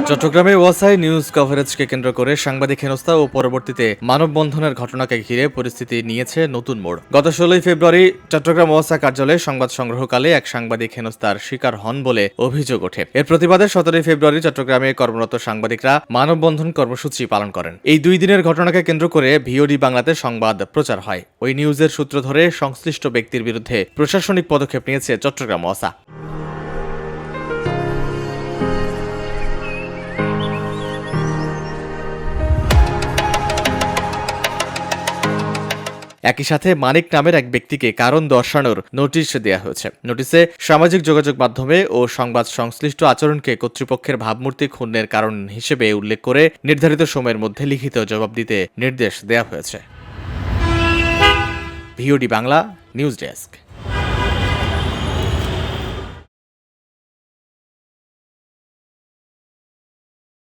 চট্টগ্রামে ওয়াসায় নিউজ কভারেজকে কেন্দ্র করে সাংবাদিক হেনস্থা ও পরবর্তীতে মানববন্ধনের ঘটনাকে ঘিরে পরিস্থিতি নিয়েছে নতুন মোড়। গত 16 ফেব্রুয়ারি চট্টগ্রাম ওয়াসা কার্যালয়ে সংবাদ সংগ্রহকালে এক সাংবাদিক হেনস্থার শিকার হন বলে অভিযোগ ওঠে। এর প্রতিবাদে 17 ফেব্রুয়ারি চট্টগ্রামে কর্মরত সাংবাদিকরা মানববন্ধন কর্মসূচি পালন করেন। এই 2 দিনের ঘটনাকে কেন্দ্র করে ভিওডি বাংলাতে সংবাদ প্রচার হয়। ওই নিউজের সূত্র ধরে সংশ্লিষ্ট ব্যক্তির বিরুদ্ধে প্রশাসনিক পদক্ষেপ নিয়েছে চট্টগ্রাম ওয়াসা। একই সাথে মানিক নামের এক ব্যক্তিকে কারণ দর্শানোর নোটিশ দেওয়া হয়েছে। নোটিশে সামাজিক যোগাযোগ মাধ্যমে ও সংবাদ সংশ্লিষ্ট আচরণকে কর্তৃপক্ষের ভাবমূর্তি ক্ষুণ্ণের কারণ হিসেবে উল্লেখ করে নির্ধারিত সময়ের মধ্যে লিখিত জবাব দিতে নির্দেশ দেওয়া হয়েছে। VOD Bangla news desk.